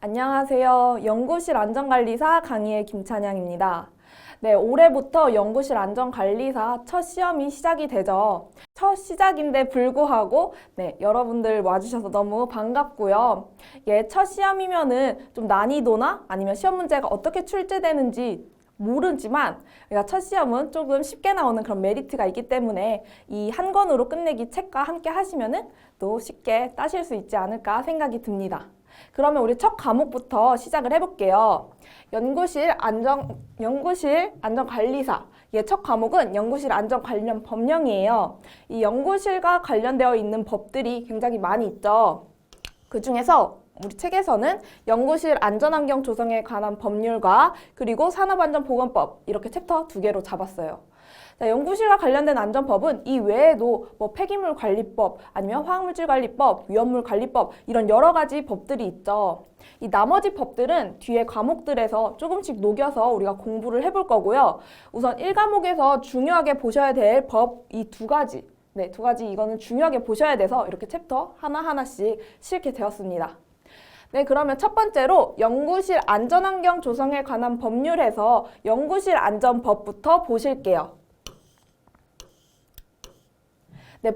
안녕하세요. 연구실 안전관리사 강의의 김찬양입니다. 네, 올해부터 연구실 안전관리사 첫 시험이 시작이 되죠. 첫 시작인데 불구하고 여러분들 와주셔서 너무 반갑고요. 첫 시험이면은 좀 난이도나 아니면 시험 문제가 어떻게 출제되는지 모르지만 첫 시험은 조금 쉽게 나오는 그런 메리트가 있기 때문에 이 한 권으로 끝내기 책과 함께 하시면은 또 쉽게 따실 수 있지 않을까 생각이 듭니다. 그러면 우리 첫 과목부터 시작을 해볼게요. 연구실 안전관리사. 첫 과목은 연구실 안전 관련 법령이에요. 이 연구실과 관련되어 있는 법들이 굉장히 많이 있죠. 그 중에서 우리 책에서는 연구실 안전환경 조성에 관한 법률과 그리고 산업안전보건법 이렇게 챕터 2개로 잡았어요. 연구실과 관련된 안전법은 이 외에도 폐기물관리법, 아니면 화학물질관리법, 위험물관리법 이런 여러 가지 법들이 있죠. 이 나머지 법들은 뒤에 과목들에서 조금씩 녹여서 우리가 공부를 해볼 거고요. 우선 1과목에서 중요하게 보셔야 될 법 이 두 가지. 두 가지 이거는 중요하게 보셔야 돼서 이렇게 챕터 하나하나씩 실게 되었습니다. 그러면 첫 번째로 연구실 안전환경 조성에 관한 법률에서 연구실 안전법부터 보실게요.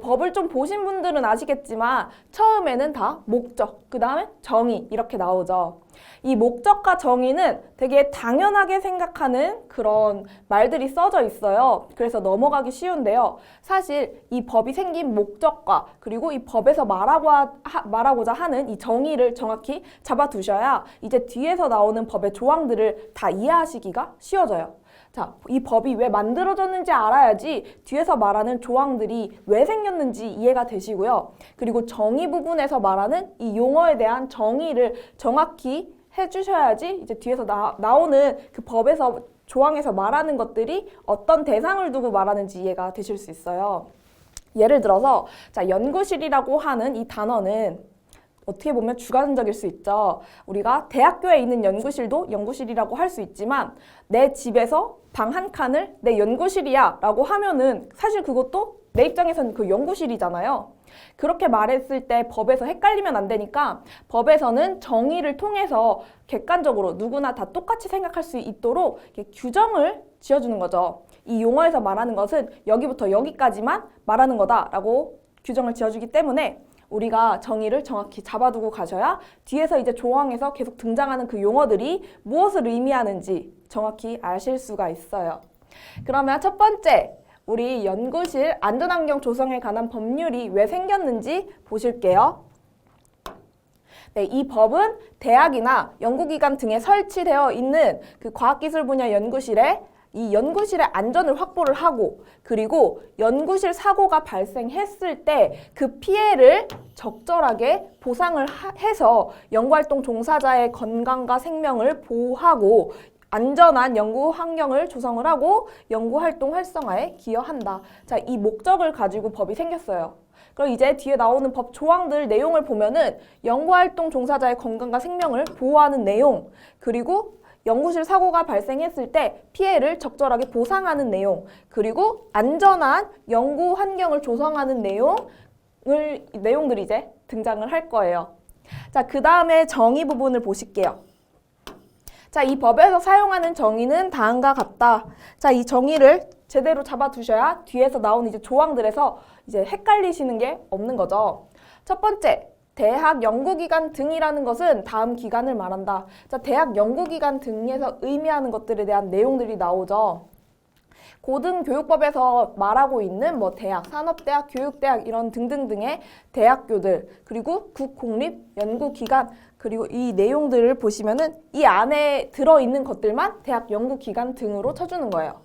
법을 좀 보신 분들은 아시겠지만 처음에는 다 목적, 그 다음에 정의 이렇게 나오죠. 이 목적과 정의는 되게 당연하게 생각하는 그런 말들이 써져 있어요. 그래서 넘어가기 쉬운데요. 사실 이 법이 생긴 목적과 그리고 이 법에서 말하고자 하는 이 정의를 정확히 잡아두셔야 이제 뒤에서 나오는 법의 조항들을 다 이해하시기가 쉬워져요. 자, 이 법이 왜 만들어졌는지 알아야지 뒤에서 말하는 조항들이 왜 생겼는지 이해가 되시고요. 그리고 정의 부분에서 말하는 이 용어에 대한 정의를 정확히 해주셔야지 이제 뒤에서 나오는 그 법에서 조항에서 말하는 것들이 어떤 대상을 두고 말하는지 이해가 되실 수 있어요. 예를 들어서 연구실이라고 하는 이 단어는 어떻게 보면 주관적일 수 있죠. 우리가 대학교에 있는 연구실도 연구실이라고 할 수 있지만 내 집에서 방 한 칸을 내 연구실이야 라고 하면은 사실 그것도 내 입장에서는 그 연구실이잖아요. 그렇게 말했을 때 법에서 헷갈리면 안 되니까 법에서는 정의를 통해서 객관적으로 누구나 다 똑같이 생각할 수 있도록 규정을 지어주는 거죠. 이 용어에서 말하는 것은 여기부터 여기까지만 말하는 거다라고 규정을 지어주기 때문에 우리가 정의를 정확히 잡아두고 가셔야 뒤에서 이제 조항에서 계속 등장하는 그 용어들이 무엇을 의미하는지 정확히 아실 수가 있어요. 그러면 첫 번째, 우리 연구실 안전환경 조성에 관한 법률이 왜 생겼는지 보실게요. 이 법은 대학이나 연구기관 등에 설치되어 있는 그 과학기술 분야 연구실에 이 연구실의 안전을 확보를 하고 그리고 연구실 사고가 발생했을 때 그 피해를 적절하게 보상을 해서 연구활동 종사자의 건강과 생명을 보호하고 안전한 연구 환경을 조성을 하고 연구활동 활성화에 기여한다. 자, 이 목적을 가지고 법이 생겼어요. 그럼 이제 뒤에 나오는 법 조항들 내용을 보면은 연구활동 종사자의 건강과 생명을 보호하는 내용 그리고 연구실 사고가 발생했을 때 피해를 적절하게 보상하는 내용 그리고 안전한 연구 환경을 조성하는 내용들이 이제 등장을 할 거예요. 자, 그 다음에 정의 부분을 보실게요. 자, 이 법에서 사용하는 정의는 다음과 같다. 자, 이 정의를 제대로 잡아두셔야 뒤에서 나오는 이제 조항들에서 이제 헷갈리시는 게 없는 거죠. 첫 번째, 대학 연구기관 등이라는 것은 다음 기관을 말한다. 자, 대학 연구기관 등에서 의미하는 것들에 대한 내용들이 나오죠. 고등교육법에서 말하고 있는 대학, 산업대학, 교육대학 이런 등등등의 대학교들 그리고 국공립연구기관 그리고 이 내용들을 보시면은 이 안에 들어있는 것들만 대학 연구기관 등으로 쳐주는 거예요.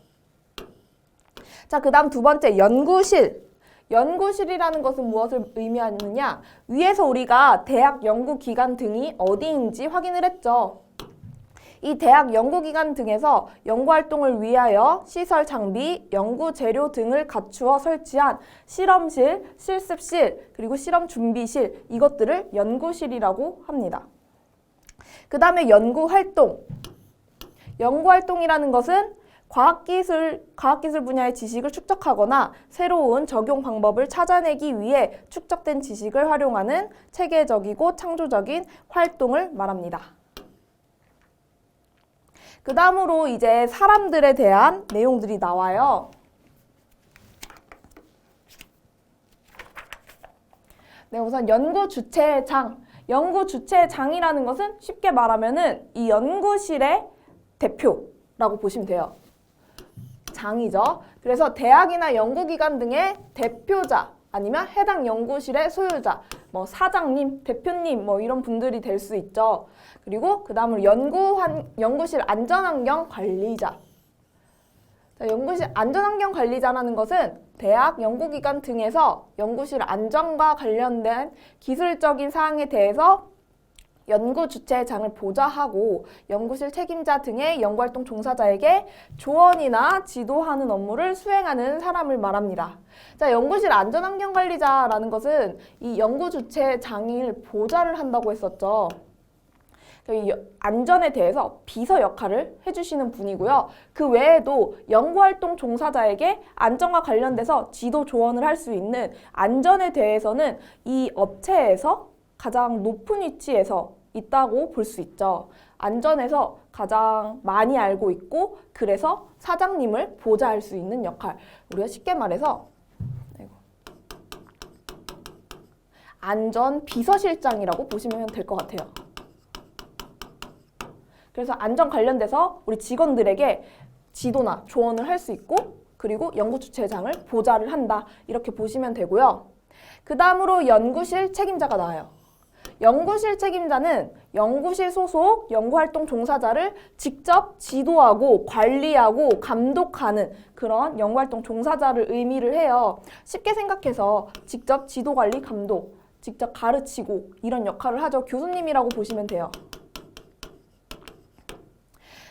자, 그 다음 두 번째 연구실. 연구실이라는 것은 무엇을 의미하느냐? 위에서 우리가 대학 연구기관 등이 어디인지 확인을 했죠. 이 대학 연구기관 등에서 연구활동을 위하여 시설 장비, 연구재료 등을 갖추어 설치한 실험실, 실습실, 그리고 실험준비실 이것들을 연구실이라고 합니다. 그 다음에 연구활동. 연구활동이라는 것은 과학기술 분야의 지식을 축적하거나 새로운 적용 방법을 찾아내기 위해 축적된 지식을 활용하는 체계적이고 창조적인 활동을 말합니다. 그 다음으로 이제 사람들에 대한 내용들이 나와요. 네, 우선 연구 주최장. 연구 주최장이라는 것은 쉽게 말하면은 이 연구실의 대표라고 보시면 돼요. 장이죠. 그래서 대학이나 연구기관 등의 대표자 아니면 해당 연구실의 소유자, 뭐 사장님, 대표님 뭐 이런 분들이 될 수 있죠. 그리고 그 다음으로 연구실 안전환경 관리자. 자, 연구실 안전환경 관리자라는 것은 대학, 연구기관 등에서 연구실 안전과 관련된 기술적인 사항에 대해서 연구 주최장을 보좌하고 연구실 책임자 등의 연구활동 종사자에게 조언이나 지도하는 업무를 수행하는 사람을 말합니다. 자, 연구실 안전환경관리자라는 것은 이 연구 주최장을 보좌를 한다고 했었죠. 이 안전에 대해서 비서 역할을 해주시는 분이고요. 그 외에도 연구활동 종사자에게 안전과 관련돼서 지도 조언을 할 수 있는 안전에 대해서는 이 업체에서 가장 높은 위치에서 있다고 볼 수 있죠. 안전에서 가장 많이 알고 있고 그래서 사장님을 보좌할 수 있는 역할. 우리가 쉽게 말해서 안전 비서실장이라고 보시면 될 것 같아요. 그래서 안전 관련돼서 우리 직원들에게 지도나 조언을 할 수 있고 그리고 연구 주최장을 보좌를 한다. 이렇게 보시면 되고요. 그 다음으로 연구실 책임자가 나와요. 연구실 책임자는 연구실 소속 연구활동 종사자를 직접 지도하고 관리하고 감독하는 그런 연구활동 종사자를 의미를 해요. 쉽게 생각해서 직접 지도, 관리, 감독, 직접 가르치고 이런 역할을 하죠. 교수님이라고 보시면 돼요.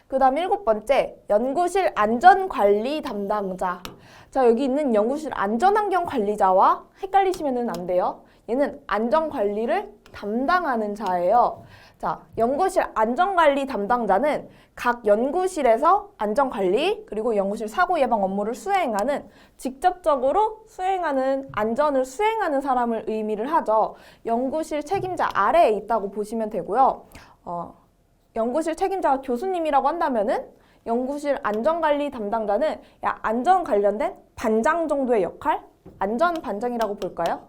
그 다음 7번째, 연구실 안전관리 담당자. 자, 여기 있는 연구실 안전환경관리자와 헷갈리시면 안 돼요. 얘는 안전관리를 담당하는 자예요. 자, 연구실 안전관리 담당자는 각 연구실에서 안전관리 그리고 연구실 사고 예방 업무를 수행하는 직접적으로 수행하는 안전을 수행하는 사람을 의미를 하죠. 연구실 책임자 아래에 있다고 보시면 되고요. 연구실 책임자가 교수님이라고 한다면은 연구실 안전관리 담당자는 안전 관련된 반장 정도의 역할? 안전 반장이라고 볼까요?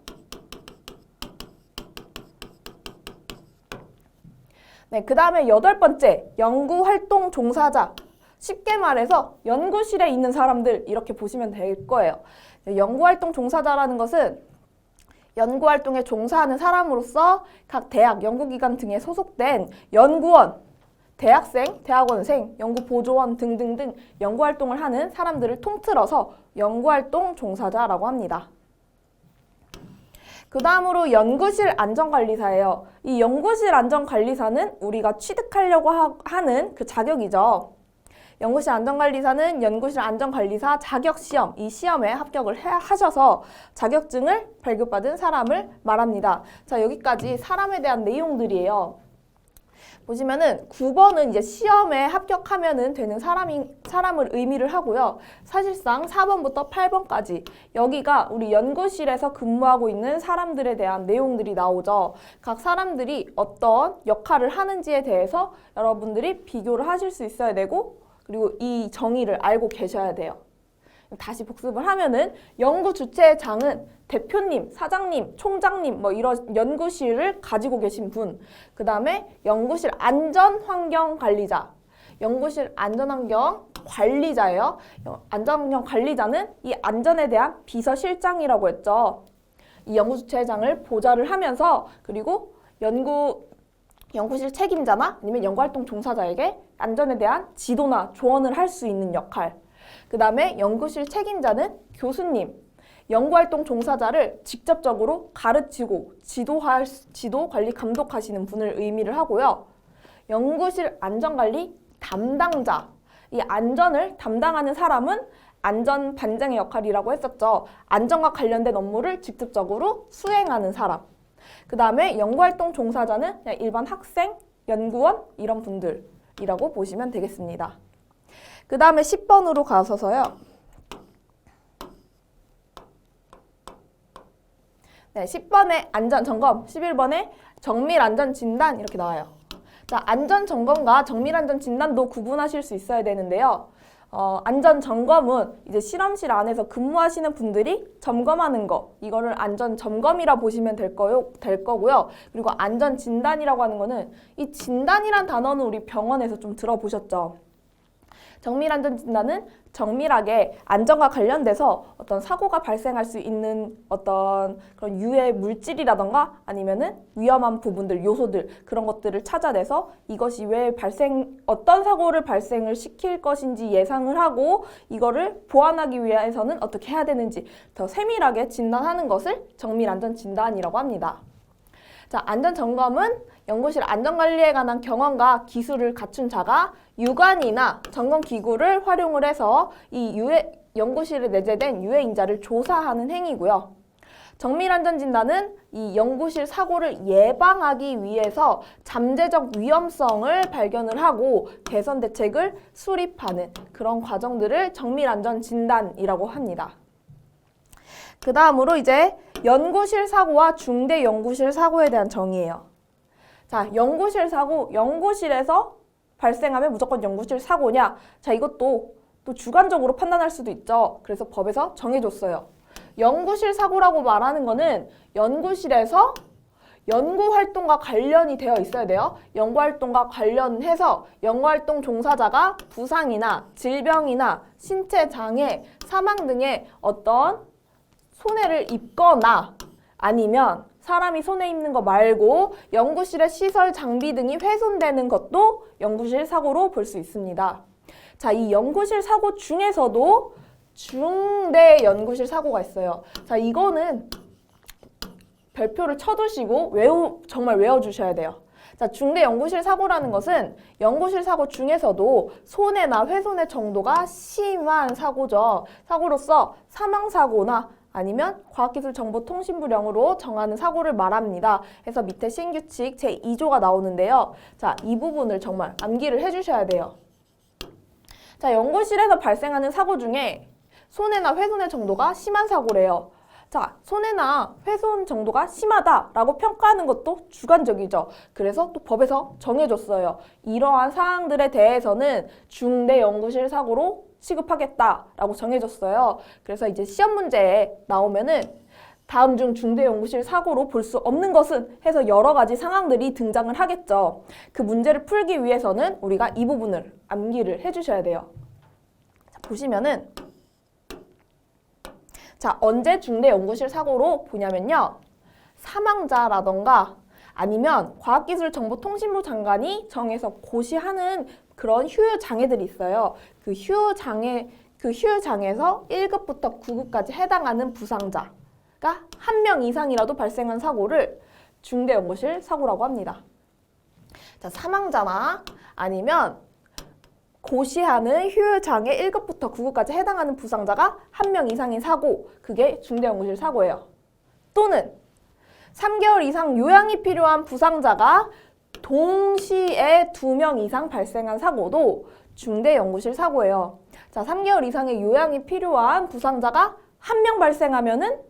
네, 그 다음에 8번째, 연구활동 종사자. 쉽게 말해서 연구실에 있는 사람들 이렇게 보시면 될 거예요. 연구활동 종사자라는 것은 연구활동에 종사하는 사람으로서 각 대학, 연구기관 등에 소속된 연구원, 대학생, 대학원생, 연구보조원 등등등 연구활동을 하는 사람들을 통틀어서 연구활동 종사자라고 합니다. 그 다음으로 연구실 안전관리사예요. 이 연구실 안전관리사는 우리가 취득하려고 하는 그 자격이죠. 연구실 안전관리사는 연구실 안전관리사 자격시험, 이 시험에 합격을 하셔서 자격증을 발급받은 사람을 말합니다. 자, 여기까지 사람에 대한 내용들이에요. 보시면은 9번은 이제 시험에 합격하면은 되는 사람을 의미를 하고요. 사실상 4번부터 8번까지 여기가 우리 연구실에서 근무하고 있는 사람들에 대한 내용들이 나오죠. 각 사람들이 어떤 역할을 하는지에 대해서 여러분들이 비교를 하실 수 있어야 되고 그리고 이 정의를 알고 계셔야 돼요. 다시 복습을 하면은 연구 주최장은 대표님, 사장님, 총장님 뭐 이런 연구실을 가지고 계신 분. 그 다음에 연구실 안전환경관리자. 연구실 안전환경 관리자예요. 안전환경 관리자는 이 안전에 대한 비서실장이라고 했죠. 이 연구 주최장을 보좌를 하면서 그리고 연구실 책임자나 아니면 연구활동 종사자에게 안전에 대한 지도나 조언을 할 수 있는 역할. 그 다음에 연구실 책임자는 교수님, 연구활동 종사자를 직접적으로 가르치고 지도, 관리, 감독하시는 분을 의미를 하고요. 연구실 안전관리 담당자, 이 안전을 담당하는 사람은 안전 반장의 역할이라고 했었죠. 안전과 관련된 업무를 직접적으로 수행하는 사람. 그 다음에 연구활동 종사자는 그냥 일반 학생, 연구원 이런 분들이라고 보시면 되겠습니다. 그 다음에 10번으로 가서서요. 네, 10번에 안전점검, 11번에 정밀안전진단 이렇게 나와요. 자, 안전점검과 정밀안전진단도 구분하실 수 있어야 되는데요. 안전점검은 이제 실험실 안에서 근무하시는 분들이 점검하는 거, 이거를 안전점검이라 보시면 될 거고요. 그리고 안전진단이라고 하는 거는 이 진단이란 단어는 우리 병원에서 좀 들어보셨죠? 정밀안전진단은 정밀하게 안전과 관련돼서 어떤 사고가 발생할 수 있는 어떤 그런 유해 물질이라던가 아니면은 위험한 부분들, 요소들 그런 것들을 찾아내서 이것이 왜 어떤 사고를 발생을 시킬 것인지 예상을 하고 이거를 보완하기 위해서는 어떻게 해야 되는지 더 세밀하게 진단하는 것을 정밀안전진단이라고 합니다. 자, 안전점검은 연구실 안전관리에 관한 경험과 기술을 갖춘 자가 유관이나 점검기구를 활용을 해서 이 연구실에 내재된 유해인자를 조사하는 행위고요. 정밀안전진단은 이 연구실 사고를 예방하기 위해서 잠재적 위험성을 발견을 하고 개선 대책을 수립하는 그런 과정들을 정밀안전진단이라고 합니다. 그 다음으로 이제 연구실 사고와 중대 연구실 사고에 대한 정의예요. 자, 연구실 사고, 연구실에서 발생하면 무조건 연구실 사고냐? 자, 이것도 또 주관적으로 판단할 수도 있죠. 그래서 법에서 정해줬어요. 연구실 사고라고 말하는 거는 연구실에서 연구활동과 관련이 되어 있어야 돼요. 연구활동과 관련해서 연구활동 종사자가 부상이나 질병이나 신체 장애, 사망 등의 어떤 손해를 입거나 아니면 사람이 손해 입는 거 말고 연구실의 시설, 장비 등이 훼손되는 것도 연구실 사고로 볼 수 있습니다. 자, 이 연구실 사고 중에서도 중대 연구실 사고가 있어요. 자, 이거는 별표를 쳐두시고 정말 외워주셔야 돼요. 자, 중대 연구실 사고라는 것은 연구실 사고 중에서도 손해나 훼손의 정도가 심한 사고죠. 사고로서 사망사고나 아니면 과학기술정보통신부령으로 정하는 사고를 말합니다. 해서 밑에 신규칙 제2조가 나오는데요. 자, 이 부분을 정말 암기를 해주셔야 돼요. 자, 연구실에서 발생하는 사고 중에 손해나 훼손의 정도가 심한 사고래요. 자, 손해나 훼손 정도가 심하다라고 평가하는 것도 주관적이죠. 그래서 또 법에서 정해줬어요. 이러한 사항들에 대해서는 중대 연구실 사고로 취급하겠다라고 정해줬어요. 그래서 이제 시험 문제에 나오면은 다음 중 중대 연구실 사고로 볼 수 없는 것은 해서 여러 가지 상황들이 등장을 하겠죠. 그 문제를 풀기 위해서는 우리가 이 부분을 암기를 해주셔야 돼요. 자, 보시면은 자, 언제 중대 연구실 사고로 보냐면요. 사망자라던가 아니면 과학기술정보통신부 장관이 정해서 고시하는 그런 휴유 장애들이 있어요. 그 휴유 장애에서 1급부터 9급까지 해당하는 부상자가 한 명 이상이라도 발생한 사고를 중대 연구실 사고라고 합니다. 자, 사망자나 아니면 고시하는 휴유 장애 1급부터 9급까지 해당하는 부상자가 한 명 이상인 사고, 그게 중대 연구실 사고예요. 또는 3개월 이상 요양이 필요한 부상자가 동시에 2명 이상 발생한 사고도 중대 연구실 사고예요. 자, 3개월 이상의 요양이 필요한 부상자가 한 명 발생하면은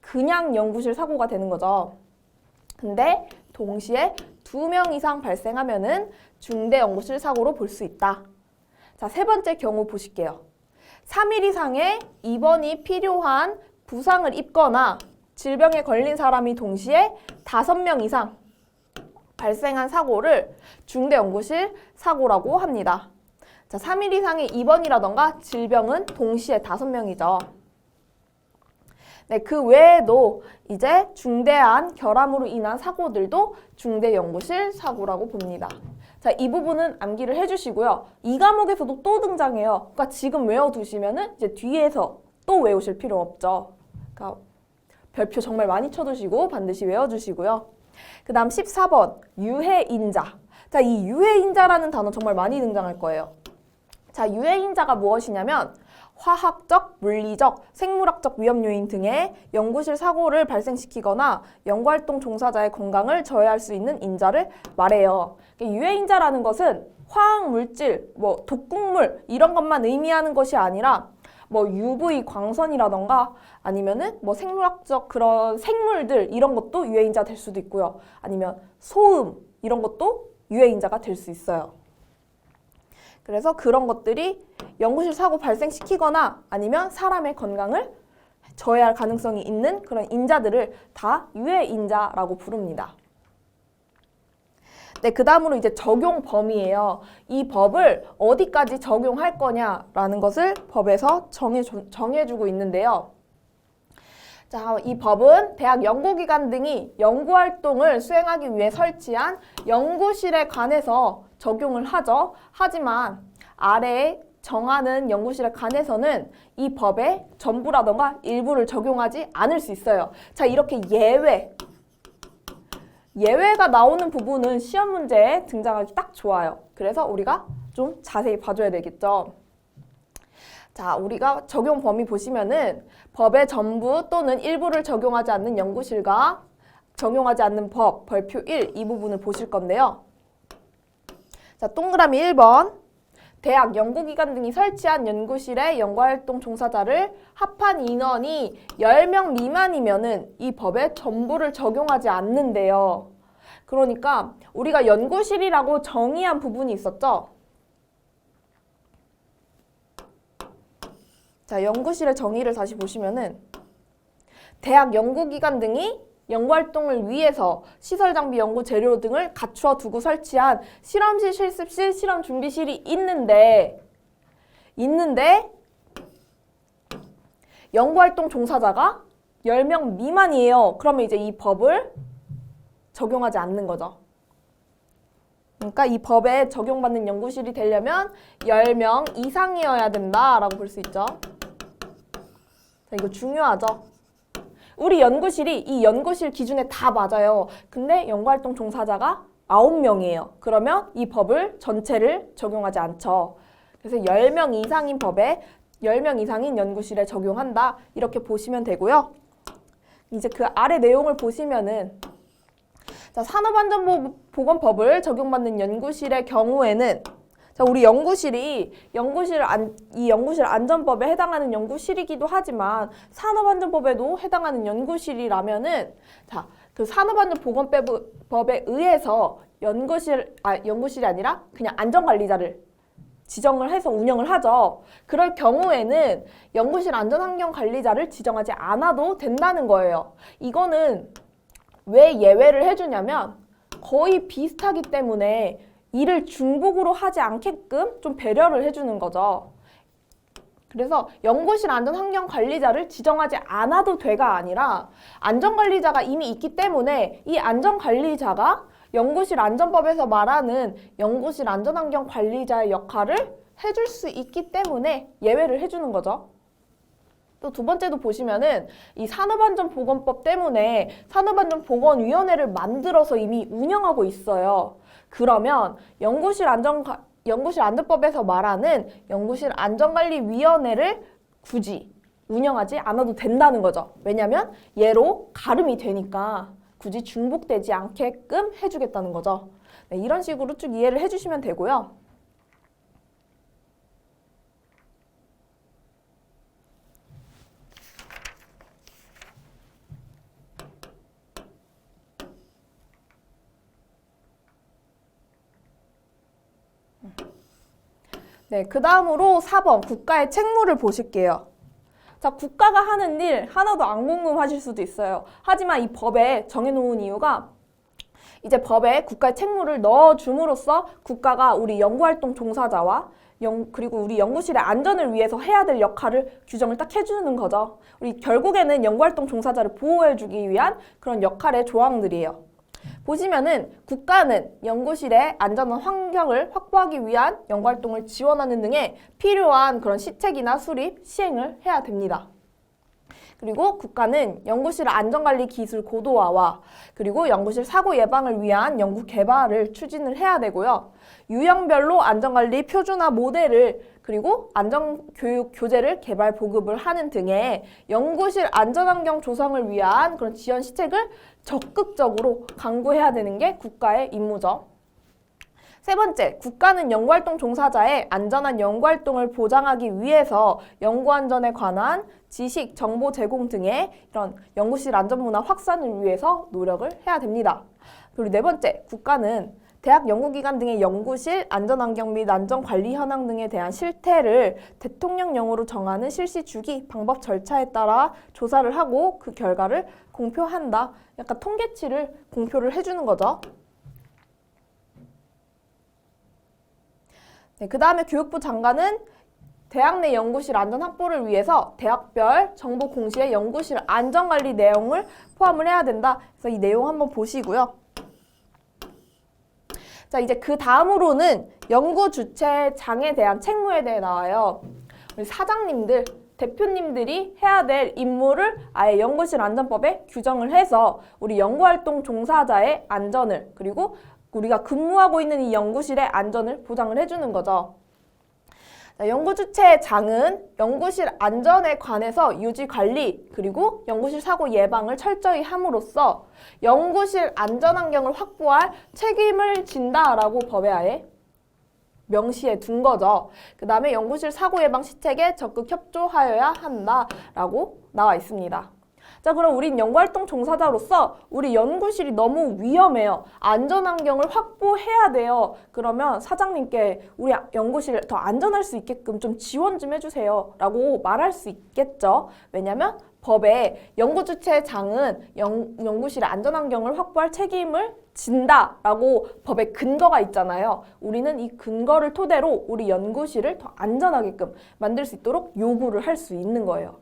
그냥 연구실 사고가 되는 거죠. 근데 동시에 2명 이상 발생하면은 중대 연구실 사고로 볼 수 있다. 자, 세 번째 경우 보실게요. 3일 이상의 입원이 필요한 부상을 입거나 질병에 걸린 사람이 동시에 5명 이상 발생한 사고를 중대 연구실 사고라고 합니다. 자, 3일 이상의 입원이라던가 질병은 동시에 5명이죠. 네, 그 외에도 이제 중대한 결함으로 인한 사고들도 중대 연구실 사고라고 봅니다. 자, 이 부분은 암기를 해주시고요. 이 과목에서도 또 등장해요. 그러니까 지금 외워두시면은 이제 뒤에서 또 외우실 필요 없죠. 그러니까 별표 정말 많이 쳐두시고 반드시 외워주시고요. 그 다음 14번 유해인자. 자, 이 유해인자라는 단어 정말 많이 등장할 거예요. 자, 유해인자가 무엇이냐면 화학적, 물리적, 생물학적 위험 요인 등의 연구실 사고를 발생시키거나 연구활동 종사자의 건강을 저해할 수 있는 인자를 말해요. 유해인자라는 것은 화학물질, 독극물 이런 것만 의미하는 것이 아니라 UV 광선이라던가 아니면은 생물학적 그런 생물들 이런 것도 유해인자 될 수도 있고요. 아니면 소음 이런 것도 유해인자가 될 수 있어요. 그래서 그런 것들이 연구실 사고 발생시키거나 아니면 사람의 건강을 저해할 가능성이 있는 그런 인자들을 다 유해인자라고 부릅니다. 네, 그 다음으로 이제 적용 범위예요. 이 법을 어디까지 적용할 거냐라는 것을 법에서 정해주고 있는데요. 자, 이 법은 대학 연구기관 등이 연구활동을 수행하기 위해 설치한 연구실에 관해서 적용을 하죠. 하지만 아래에 정하는 연구실에 관해서는 이 법의 전부라던가 일부를 적용하지 않을 수 있어요. 자, 이렇게 예외가 나오는 부분은 시험 문제에 등장하기 딱 좋아요. 그래서 우리가 좀 자세히 봐줘야 되겠죠. 자, 우리가 적용 범위 보시면은 법의 전부 또는 일부를 적용하지 않는 연구실과 적용하지 않는 법, 벌표 1, 이 부분을 보실 건데요. 자, 동그라미 1번. 대학 연구기관 등이 설치한 연구실의 연구활동 종사자를 합한 인원이 10명 미만이면은 이 법의 전부를 적용하지 않는데요. 그러니까 우리가 연구실이라고 정의한 부분이 있었죠? 자, 연구실의 정의를 다시 보시면은 대학 연구기관 등이 연구활동을 위해서 시설, 장비, 연구 재료 등을 갖추어 두고 설치한 실험실, 실습실, 실험 준비실이 있는데 연구활동 종사자가 10명 미만이에요. 그러면 이제 이 법을 적용하지 않는 거죠. 그러니까 이 법에 적용받는 연구실이 되려면 10명 이상이어야 된다라고 볼 수 있죠. 자, 이거 중요하죠. 우리 연구실이 이 연구실 기준에 다 맞아요. 근데 연구활동 종사자가 9명이에요. 그러면 이 법을 전체를 적용하지 않죠. 그래서 10명 이상인 법에 10명 이상인 연구실에 적용한다. 이렇게 보시면 되고요. 이제 그 아래 내용을 보시면은 자, 산업안전보건법을 적용받는 연구실의 경우에는 자, 우리 연구실 안전법에 해당하는 연구실이기도 하지만 산업안전법에도 해당하는 연구실이라면은 자, 그 산업안전보건법에 의해서 연구실이 아니라 그냥 안전관리자를 지정을 해서 운영을 하죠. 그럴 경우에는 연구실 안전환경관리자를 지정하지 않아도 된다는 거예요. 이거는 왜 예외를 해주냐면 거의 비슷하기 때문에 이를 중복으로 하지 않게끔 좀 배려를 해주는 거죠. 그래서 연구실 안전환경관리자를 지정하지 않아도 돼가 아니라 안전관리자가 이미 있기 때문에 이 안전관리자가 연구실 안전법에서 말하는 연구실 안전환경관리자의 역할을 해줄 수 있기 때문에 예외를 해주는 거죠. 또 두 번째도 보시면은 이 산업안전보건법 때문에 산업안전보건위원회를 만들어서 이미 운영하고 있어요. 그러면 연구실 안전법에서 말하는 연구실 안전관리위원회를 굳이 운영하지 않아도 된다는 거죠. 왜냐하면 얘로 가름이 되니까 굳이 중복되지 않게끔 해주겠다는 거죠. 네, 이런 식으로 쭉 이해를 해주시면 되고요. 네, 그 다음으로 4번 국가의 책무를 보실게요. 자, 국가가 하는 일 하나도 안 궁금하실 수도 있어요. 하지만 이 법에 정해놓은 이유가 이제 법에 국가의 책무를 넣어줌으로써 국가가 우리 연구활동 종사자와 그리고 우리 연구실의 안전을 위해서 해야 될 역할을 규정을 딱 해주는 거죠. 우리 결국에는 연구활동 종사자를 보호해주기 위한 그런 역할의 조항들이에요. 보시면은 국가는 연구실의 안전한 환경을 확보하기 위한 연구활동을 지원하는 등의 필요한 그런 시책이나 수립, 시행을 해야 됩니다. 그리고 국가는 연구실 안전관리 기술 고도화와 그리고 연구실 사고 예방을 위한 연구 개발을 추진을 해야 되고요. 유형별로 안전관리 표준화 모델을 그리고 안전교육 교재를 개발 보급을 하는 등의 연구실 안전환경 조성을 위한 그런 지원 시책을 적극적으로 강구해야 되는 게 국가의 임무죠. 세 번째, 국가는 연구활동 종사자의 안전한 연구활동을 보장하기 위해서 연구안전에 관한 지식, 정보 제공 등의 이런 연구실 안전문화 확산을 위해서 노력을 해야 됩니다. 그리고 네 번째, 국가는 대학 연구기관 등의 연구실, 안전환경 및 안전관리 현황 등에 대한 실태를 대통령령으로 정하는 실시 주기, 방법 절차에 따라 조사를 하고 그 결과를 공표한다. 약간 통계치를 공표를 해주는 거죠. 네, 그 다음에 교육부 장관은 대학 내 연구실 안전 확보를 위해서 대학별 정보 공시에 연구실 안전관리 내용을 포함을 해야 된다. 그래서 이 내용 한번 보시고요. 자, 이제 그 다음으로는 연구 주최장에 대한 책무에 대해 나와요. 우리 사장님들, 대표님들이 해야 될 임무를 아예 연구실 안전법에 규정을 해서 우리 연구활동 종사자의 안전을, 그리고 우리가 근무하고 있는 이 연구실의 안전을 보장을 해주는 거죠. 연구 주최장은 연구실 안전에 관해서 유지 관리, 그리고 연구실 사고 예방을 철저히 함으로써 연구실 안전 환경을 확보할 책임을 진다라고 법에 아예 명시해 둔 거죠. 그 다음에 연구실 사고 예방 시책에 적극 협조하여야 한다라고 나와 있습니다. 자, 그럼 우린 연구활동 종사자로서 우리 연구실이 너무 위험해요. 안전환경을 확보해야 돼요. 그러면 사장님께 우리 연구실 더 안전할 수 있게끔 좀 지원 좀 해주세요. 라고 말할 수 있겠죠. 왜냐면 법에 연구주최장은 연구실의 안전환경을 확보할 책임을 진다라고 법에 근거가 있잖아요. 우리는 이 근거를 토대로 우리 연구실을 더 안전하게끔 만들 수 있도록 요구를 할 수 있는 거예요.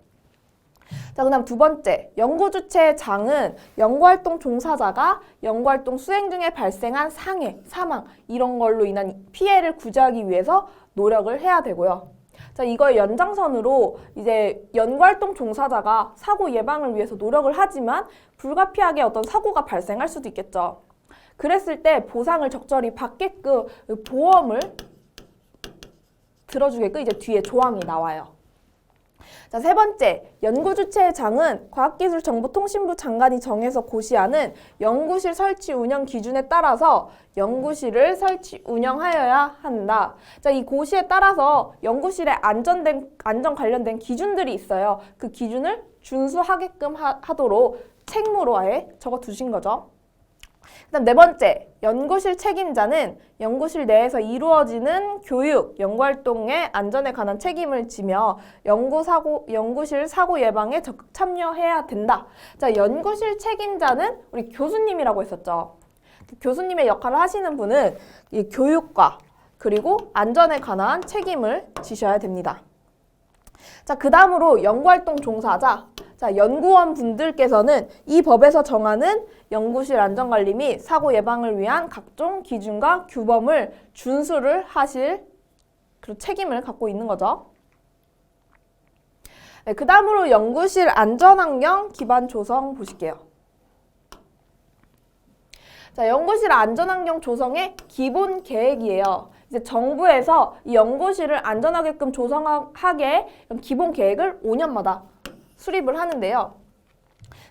자, 그 다음 두 번째, 연구주최장은 연구활동 종사자가 연구활동 수행 중에 발생한 상해, 사망 이런 걸로 인한 피해를 구제하기 위해서 노력을 해야 되고요. 자, 이거의 연장선으로 이제 연구활동 종사자가 사고 예방을 위해서 노력을 하지만 불가피하게 어떤 사고가 발생할 수도 있겠죠. 그랬을 때 보상을 적절히 받게끔 보험을 들어주게끔 이제 뒤에 조항이 나와요. 자, 세 번째, 연구주최장은 과학기술정보통신부 장관이 정해서 고시하는 연구실 설치 운영 기준에 따라서 연구실을 설치 운영하여야 한다. 자, 이 고시에 따라서 연구실에 안전 관련된 기준들이 있어요. 그 기준을 준수하게끔 하도록 책무로 아예 적어 두신 거죠. 그다음 네 번째, 연구실 책임자는 연구실 내에서 이루어지는 교육, 연구활동의 안전에 관한 책임을 지며 연구실 사고 예방에 적극 참여해야 된다. 자, 연구실 책임자는 우리 교수님이라고 했었죠. 교수님의 역할을 하시는 분은 이 교육과 그리고 안전에 관한 책임을 지셔야 됩니다. 자, 그 다음으로 연구활동 종사자. 자, 연구원 분들께서는 이 법에서 정하는 연구실 안전관리 및 사고 예방을 위한 각종 기준과 규범을 준수를 하실 그런 책임을 갖고 있는 거죠. 네, 그 다음으로 연구실 안전환경 기반 조성 보실게요. 자, 연구실 안전환경 조성의 기본 계획이에요. 이제 정부에서 이 연구실을 안전하게끔 조성하게 기본 계획을 5년마다 수립을 하는데요.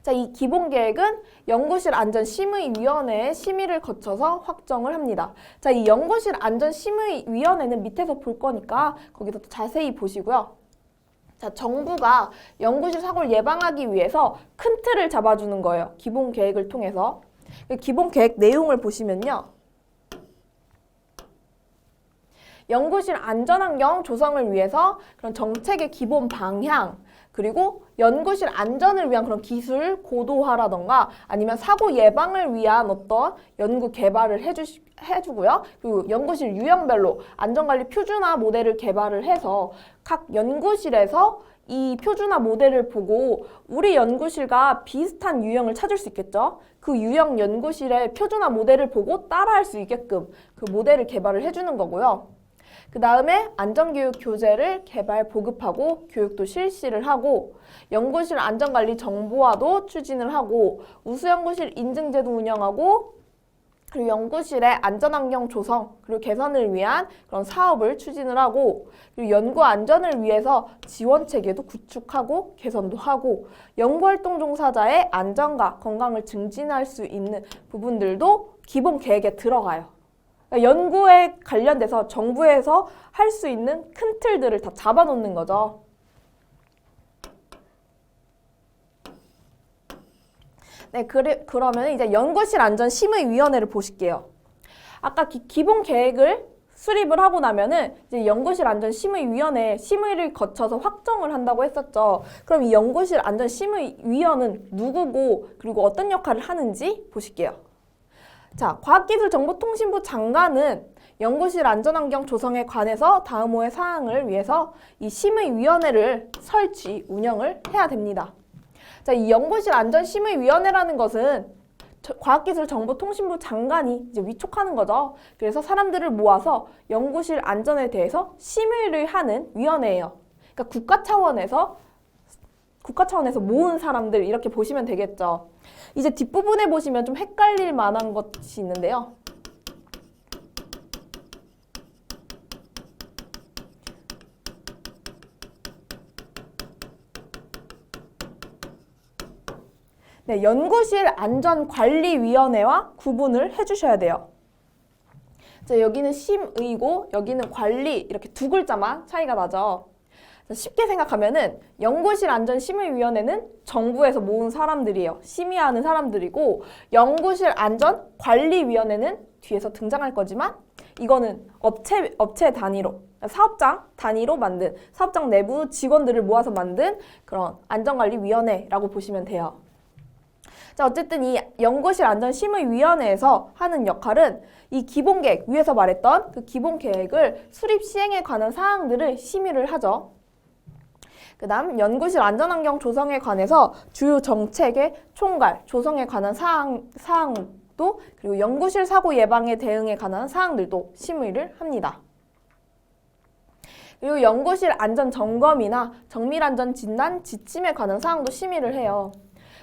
자, 이 기본 계획은 연구실 안전심의위원회의 심의를 거쳐서 확정을 합니다. 자, 이 연구실 안전심의위원회는 밑에서 볼 거니까 거기서 또 자세히 보시고요. 자, 정부가 연구실 사고를 예방하기 위해서 큰 틀을 잡아주는 거예요. 기본 계획을 통해서. 기본 계획 내용을 보시면요. 연구실 안전환경 조성을 위해서 그런 정책의 기본 방향, 그리고 연구실 안전을 위한 그런 기술 고도화라던가 아니면 사고 예방을 위한 어떤 연구 개발을 해주고요. 그리고 연구실 유형별로 안전관리 표준화 모델을 개발을 해서 각 연구실에서 이 표준화 모델을 보고 우리 연구실과 비슷한 유형을 찾을 수 있겠죠. 그 유형 연구실의 표준화 모델을 보고 따라할 수 있게끔 그 모델을 개발을 해주는 거고요. 그 다음에 안전교육 교재를 개발, 보급하고 교육도 실시를 하고 연구실 안전관리 정보화도 추진을 하고 우수연구실 인증제도 운영하고 그리고 연구실의 안전환경 조성 그리고 개선을 위한 그런 사업을 추진을 하고 그리고 연구 안전을 위해서 지원체계도 구축하고 개선도 하고 연구활동 종사자의 안전과 건강을 증진할 수 있는 부분들도 기본 계획에 들어가요. 연구에 관련돼서 정부에서 할 수 있는 큰 틀들을 다 잡아놓는 거죠. 네, 그러면 이제 연구실 안전심의위원회를 보실게요. 아까 기본 계획을 수립을 하고 나면은 이제 연구실 안전심의위원회 심의를 거쳐서 확정을 한다고 했었죠. 그럼 이 연구실 안전심의위원은 누구고 그리고 어떤 역할을 하는지 보실게요. 자, 과학기술정보통신부 장관은 연구실 안전환경 조성에 관해서 다음 호의 사항을 위해서 이 심의위원회를 설치, 운영을 해야 됩니다. 자, 이 연구실 안전심의위원회라는 것은 과학기술정보통신부 장관이 이제 위촉하는 거죠. 그래서 사람들을 모아서 연구실 안전에 대해서 심의를 하는 위원회예요. 그러니까 국가 차원에서 모은 사람들 이렇게 보시면 되겠죠. 이제 뒷부분에 보시면 좀 헷갈릴 만한 것이 있는데요. 네, 연구실 안전관리위원회와 구분을 해주셔야 돼요. 자, 여기는 심의고 여기는 관리 이렇게 두 글자만 차이가 나죠. 자, 쉽게 생각하면은 연구실 안전심의위원회는 정부에서 모은 사람들이에요. 심의하는 사람들이고 연구실 안전관리위원회는 뒤에서 등장할 거지만 이거는 업체 단위로 사업장 단위로 만든 사업장 내부 직원들을 모아서 만든 그런 안전관리위원회라고 보시면 돼요. 자, 어쨌든 이 연구실 안전심의위원회에서 하는 역할은 이 기본계획, 위에서 말했던 그 기본계획을 수립 시행에 관한 사항들을 심의를 하죠. 그 다음 연구실 안전환경 조성에 관해서 주요 정책의 총괄, 조성에 관한 사항도 그리고 연구실 사고 예방에 대응에 관한 사항들도 심의를 합니다. 그리고 연구실 안전점검이나 정밀안전진단 지침에 관한 사항도 심의를 해요.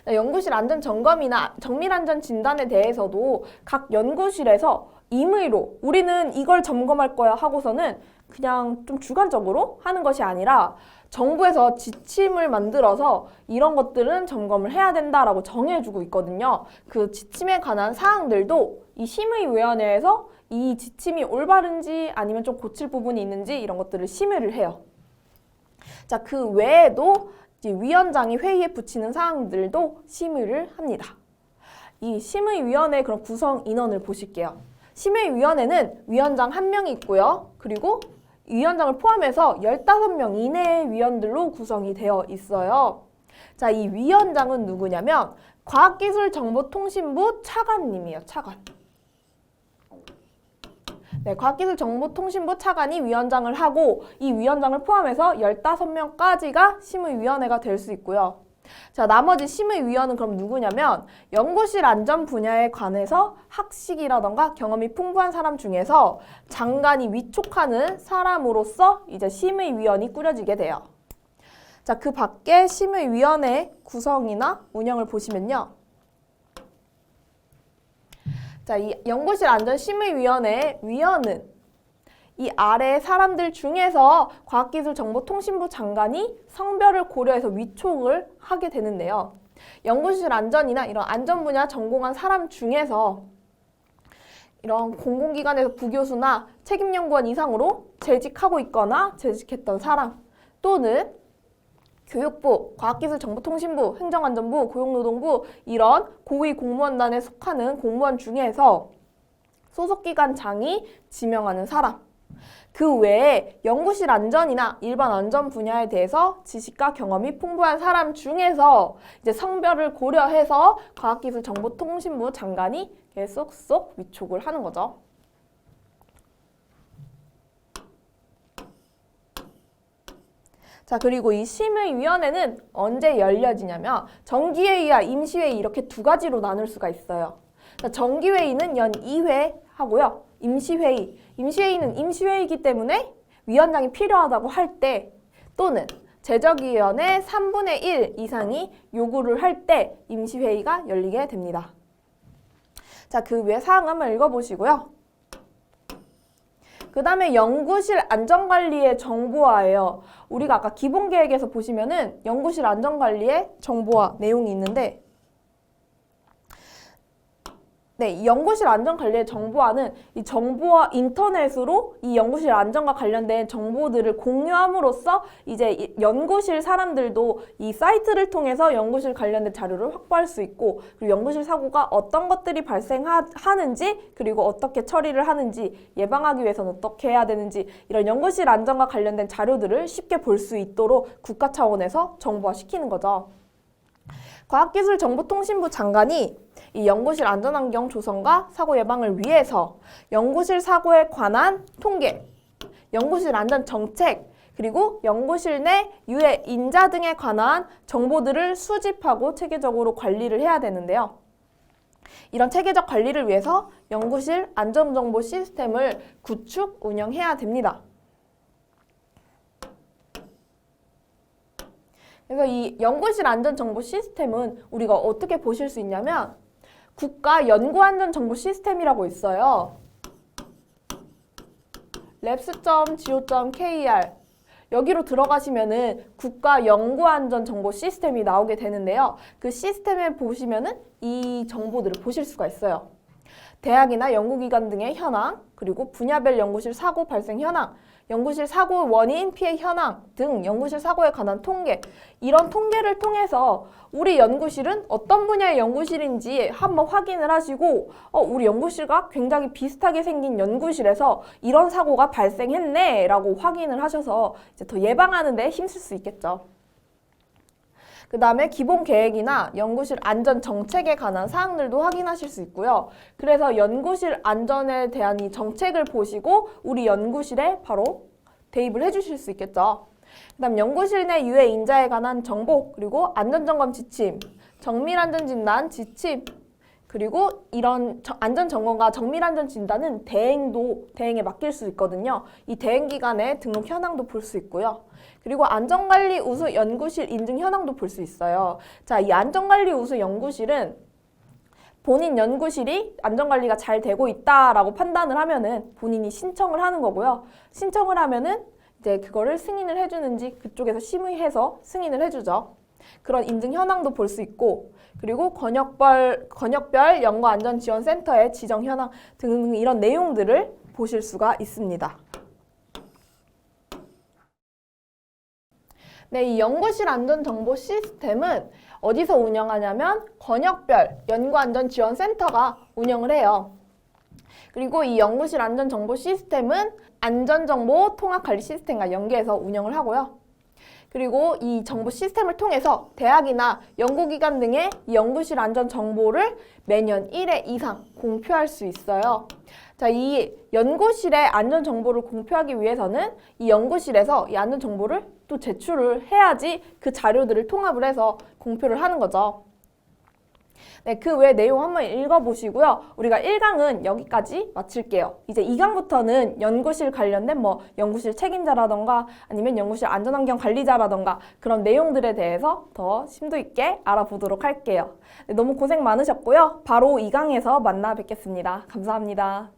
연구실 안전점검이나 정밀안전진단에 대해서도 각 연구실에서 임의로 우리는 이걸 점검할 거야 하고서는 그냥 좀 주관적으로 하는 것이 아니라 정부에서 지침을 만들어서 이런 것들은 점검을 해야 된다라고 정해주고 있거든요. 그 지침에 관한 사항들도 이 심의위원회에서 이 지침이 올바른지 아니면 좀 고칠 부분이 있는지 이런 것들을 심의를 해요. 자, 그 외에도 이제 위원장이 회의에 붙이는 사항들도 심의를 합니다. 이 심의위원회 그런 구성 인원을 보실게요. 심의위원회는 위원장 1명이 있고요. 그리고 위원장을 포함해서 15명 이내의 위원들로 구성이 되어 있어요. 자, 이 위원장은 누구냐면 과학기술정보통신부 차관님이에요. 차관. 네, 과학기술정보통신부 차관이 위원장을 하고 이 위원장을 포함해서 15명까지가 심의위원회가 될 수 있고요. 자, 나머지 심의위원은 그럼 누구냐면 연구실 안전 분야에 관해서 학식이라던가 경험이 풍부한 사람 중에서 장관이 위촉하는 사람으로서 이제 심의위원이 꾸려지게 돼요. 자, 그 밖에 심의위원회 구성이나 운영을 보시면요. 자, 이 연구실 안전심의위원회 위원은 이 아래 사람들 중에서 과학기술정보통신부 장관이 성별을 고려해서 위촉을 하게 되는데요. 연구실 안전이나 이런 안전 분야 전공한 사람 중에서 이런 공공기관에서 부교수나 책임연구원 이상으로 재직하고 있거나 재직했던 사람 또는 교육부, 과학기술정보통신부, 행정안전부, 고용노동부 이런 고위 공무원단에 속하는 공무원 중에서 소속기관장이 지명하는 사람 그 외에 연구실 안전이나 일반 안전 분야에 대해서 지식과 경험이 풍부한 사람 중에서 이제 성별을 고려해서 과학기술정보통신부 장관이 쏙쏙 위촉을 하는 거죠. 자, 그리고 이 심의위원회는 언제 열려지냐면 정기회의와 임시회의 이렇게 두 가지로 나눌 수가 있어요. 자, 정기회의는 연 2회 하고요. 임시회의는 임시회의이기 때문에 위원장이 필요하다고 할 때 또는 제적위원회 3분의 1 이상이 요구를 할 때 임시회의가 열리게 됩니다. 자, 그 외 사항 한번 읽어보시고요. 그 다음에 연구실 안전관리의 정보화예요. 우리가 아까 기본계획에서 보시면은 연구실 안전관리의 정보화 내용이 있는데 네, 이 연구실 안전관리의 정보화는 이 정보와 인터넷으로 이 연구실 안전과 관련된 정보들을 공유함으로써 이제 이 연구실 사람들도 이 사이트를 통해서 연구실 관련된 자료를 확보할 수 있고, 그리고 연구실 사고가 어떤 것들이 발생하는지, 그리고 어떻게 처리를 하는지, 예방하기 위해서는 어떻게 해야 되는지, 이런 연구실 안전과 관련된 자료들을 쉽게 볼 수 있도록 국가 차원에서 정보화시키는 거죠. 과학기술정보통신부 장관이 이 연구실 안전환경 조성과 사고 예방을 위해서 연구실 사고에 관한 통계, 연구실 안전 정책, 그리고 연구실 내 유해 인자 등에 관한 정보들을 수집하고 체계적으로 관리를 해야 되는데요. 이런 체계적 관리를 위해서 연구실 안전정보 시스템을 구축, 운영해야 됩니다. 그래서 이 연구실 안전정보 시스템은 우리가 어떻게 보실 수 있냐면 국가 연구안전정보 시스템이라고 있어요. labs.go.kr 여기로 들어가시면은 국가 연구안전정보 시스템이 나오게 되는데요. 그 시스템에 보시면은 이 정보들을 보실 수가 있어요. 대학이나 연구기관 등의 현황, 그리고 분야별 연구실 사고 발생 현황, 연구실 사고 원인, 피해 현황 등 연구실 사고에 관한 통계, 이런 통계를 통해서 우리 연구실은 어떤 분야의 연구실인지 한번 확인을 하시고 우리 연구실과 굉장히 비슷하게 생긴 연구실에서 이런 사고가 발생했네 라고 확인을 하셔서 이제 더 예방하는 데 힘쓸 수 있겠죠. 그 다음에 기본 계획이나 연구실 안전 정책에 관한 사항들도 확인하실 수 있고요. 그래서 연구실 안전에 대한 이 정책을 보시고 우리 연구실에 바로 대입을 해주실 수 있겠죠. 그 다음 연구실 내 유해 인자에 관한 정보, 그리고 안전점검 지침, 정밀안전진단 지침, 그리고 이런 안전점검과 정밀안전진단은 대행에 맡길 수 있거든요. 이 대행기관의 등록 현황도 볼 수 있고요. 그리고 안전관리 우수 연구실 인증 현황도 볼 수 있어요. 자, 이 안전관리 우수 연구실은 본인 연구실이 안전관리가 잘 되고 있다라고 판단을 하면은 본인이 신청을 하는 거고요. 신청을 하면은 이제 그거를 승인을 해주는지 그쪽에서 심의해서 승인을 해주죠. 그런 인증 현황도 볼 수 있고, 그리고 권역별 연구안전지원센터의 지정 현황 등등 이런 내용들을 보실 수가 있습니다. 네, 이 연구실 안전정보 시스템은 어디서 운영하냐면 권역별 연구안전지원센터가 운영을 해요. 그리고 이 연구실 안전정보 시스템은 안전정보 통합관리 시스템과 연계해서 운영을 하고요. 그리고 이 정보 시스템을 통해서 대학이나 연구기관 등의 이 연구실 안전 정보를 매년 1회 이상 공표할 수 있어요. 자, 이 연구실의 안전 정보를 공표하기 위해서는 이 연구실에서 이 안전 정보를 또 제출을 해야지 그 자료들을 통합을 해서 공표를 하는 거죠. 네, 그 외 내용 한번 읽어보시고요. 우리가 1강은 여기까지 마칠게요. 이제 2강부터는 연구실 관련된 연구실 책임자라던가 아니면 연구실 안전환경 관리자라던가 그런 내용들에 대해서 더 심도 있게 알아보도록 할게요. 네, 너무 고생 많으셨고요. 바로 2강에서 만나 뵙겠습니다. 감사합니다.